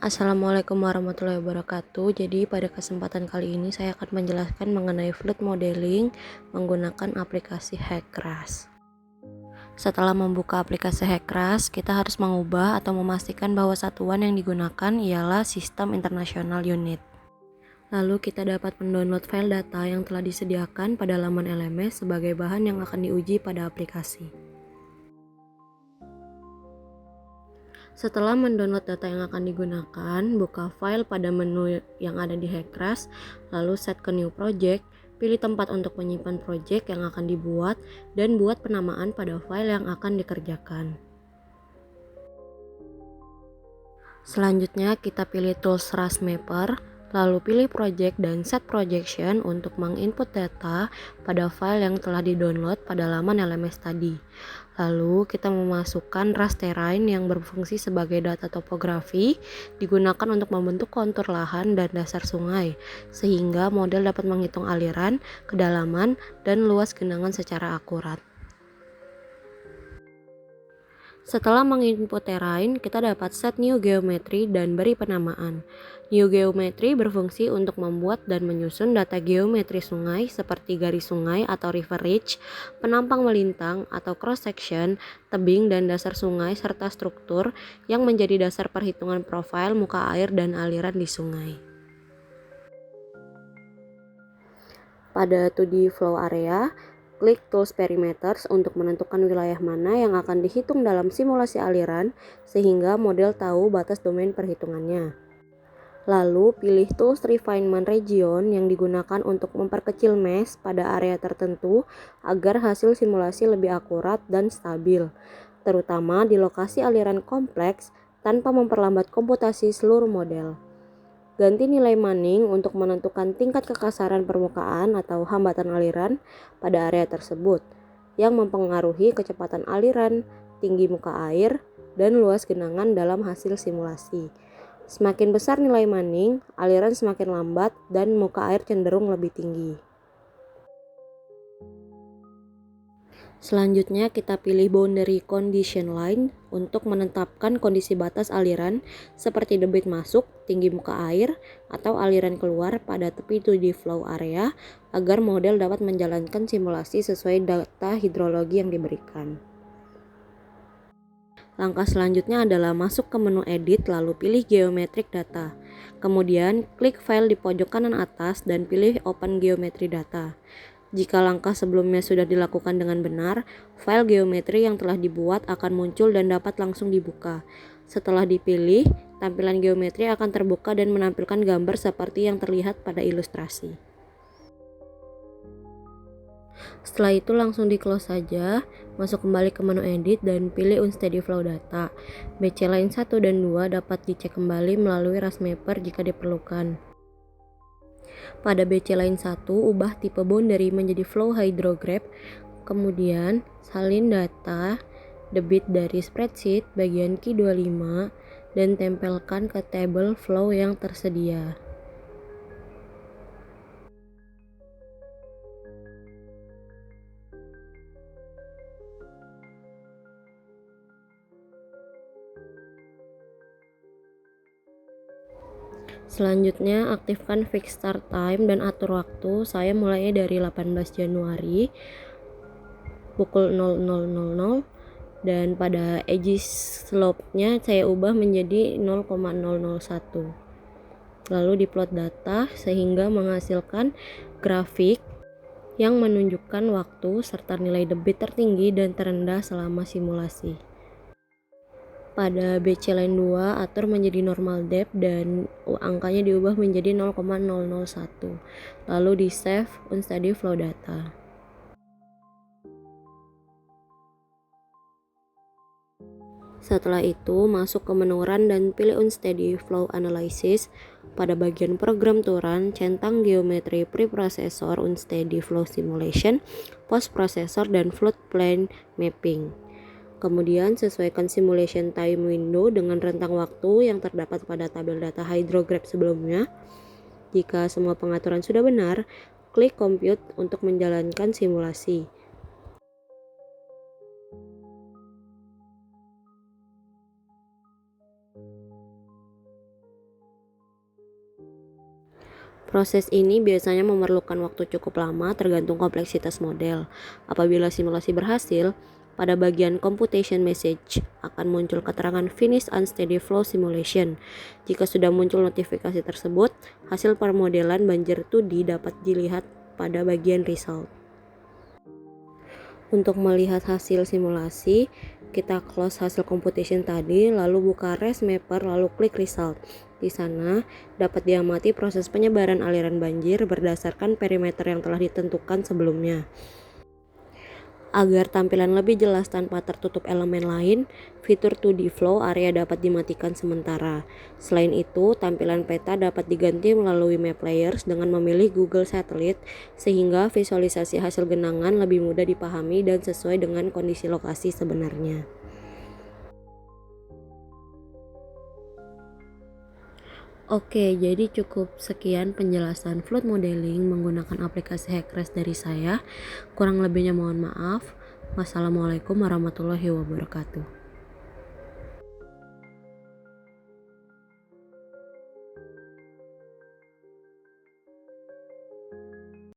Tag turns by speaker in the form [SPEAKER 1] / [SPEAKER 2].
[SPEAKER 1] Assalamualaikum warahmatullahi wabarakatuh. Jadi pada kesempatan kali ini saya akan menjelaskan mengenai fluid modeling menggunakan aplikasi HackRAS. Setelah membuka aplikasi HackRAS, kita harus mengubah atau memastikan bahwa satuan yang digunakan ialah Sistem International Unit. Lalu kita dapat mendownload file data yang telah disediakan pada laman LMS sebagai bahan yang akan diuji pada aplikasi. Setelah mendownload data yang akan digunakan, buka file pada menu yang ada di HackRAS, lalu set ke New Project, pilih tempat untuk menyimpan project yang akan dibuat, dan buat penamaan pada file yang akan dikerjakan. Selanjutnya kita pilih Tools RAS Mapper, lalu pilih Project dan Set Projection untuk menginput data pada file yang telah di-download pada laman LMS tadi. Lalu kita memasukkan RAS terrain yang berfungsi sebagai data topografi, digunakan untuk membentuk kontur lahan dan dasar sungai, sehingga model dapat menghitung aliran, kedalaman, dan luas genangan secara akurat. Setelah menginput terrain, kita dapat set new geometry dan beri penamaan. New geometry berfungsi untuk membuat dan menyusun data geometri sungai seperti garis sungai atau river ridge, penampang melintang atau cross section, tebing dan dasar sungai serta struktur yang menjadi dasar perhitungan profil muka air dan aliran di sungai. Pada 2D flow area, klik Tools Perimeters untuk menentukan wilayah mana yang akan dihitung dalam simulasi aliran sehingga model tahu batas domain perhitungannya. Lalu pilih Tools Refinement Region yang digunakan untuk memperkecil mesh pada area tertentu agar hasil simulasi lebih akurat dan stabil, terutama di lokasi aliran kompleks tanpa memperlambat komputasi seluruh model. Ganti nilai Manning untuk menentukan tingkat kekasaran permukaan atau hambatan aliran pada area tersebut, yang mempengaruhi kecepatan aliran, tinggi muka air, dan luas genangan dalam hasil simulasi. Semakin besar nilai Manning, aliran semakin lambat dan muka air cenderung lebih tinggi. Selanjutnya kita pilih Boundary Condition Line untuk menetapkan kondisi batas aliran seperti debit masuk, tinggi muka air, atau aliran keluar pada tepi 2D flow area agar model dapat menjalankan simulasi sesuai data hidrologi yang diberikan. Langkah selanjutnya adalah masuk ke menu Edit lalu pilih Geometric Data. Kemudian klik file di pojok kanan atas dan pilih Open Geometry Data. Jika langkah sebelumnya sudah dilakukan dengan benar, file geometri yang telah dibuat akan muncul dan dapat langsung dibuka. Setelah dipilih, tampilan geometri akan terbuka dan menampilkan gambar seperti yang terlihat pada ilustrasi. Setelah itu langsung di-close saja, masuk kembali ke menu Edit dan pilih Unsteady Flow Data. BC Line 1 dan 2 dapat dicek kembali melalui RAS Mapper jika diperlukan. Pada BC Line 1, ubah tipe boundary menjadi Flow Hydrograph, kemudian salin data debit dari spreadsheet bagian Q25 dan tempelkan ke tabel flow yang tersedia. Selanjutnya aktifkan fix start time dan atur waktu. Saya mulainya dari 18 Januari pukul 00.00 dan pada edge slope-nya saya ubah menjadi 0,001. Lalu diplot data sehingga menghasilkan grafik yang menunjukkan waktu serta nilai debit tertinggi dan terendah selama simulasi. Pada BC Line 2 atur menjadi normal depth dan angkanya diubah menjadi 0,001. Lalu di save Unsteady Flow Data. Setelah itu masuk ke menu Run dan pilih Unsteady Flow Analysis. Pada bagian program to run, centang geometri preprocessor Unsteady Flow Simulation, post processor dan floodplain mapping. Kemudian sesuaikan simulation time window dengan rentang waktu yang terdapat pada tabel data hydrograph sebelumnya. Jika semua pengaturan sudah benar, klik compute untuk menjalankan simulasi. Proses ini biasanya memerlukan waktu cukup lama tergantung kompleksitas model. Apabila simulasi berhasil, pada bagian computation message akan muncul keterangan finish unsteady flow simulation. Jika sudah muncul notifikasi tersebut, hasil permodelan banjir 2D dapat dilihat pada bagian result. Untuk melihat hasil simulasi, kita close hasil computation tadi, lalu buka Res Mapper, lalu klik Result. Di sana dapat diamati proses penyebaran aliran banjir berdasarkan perimeter yang telah ditentukan sebelumnya. Agar tampilan lebih jelas tanpa tertutup elemen lain, fitur 2D Flow Area dapat dimatikan sementara. Selain itu, tampilan peta dapat diganti melalui Map Layers dengan memilih Google Satellite, sehingga visualisasi hasil genangan lebih mudah dipahami dan sesuai dengan kondisi lokasi sebenarnya. Oke, jadi cukup sekian penjelasan flood modeling menggunakan aplikasi Hackrest dari saya. Kurang lebihnya mohon maaf. Wassalamualaikum warahmatullahi wabarakatuh.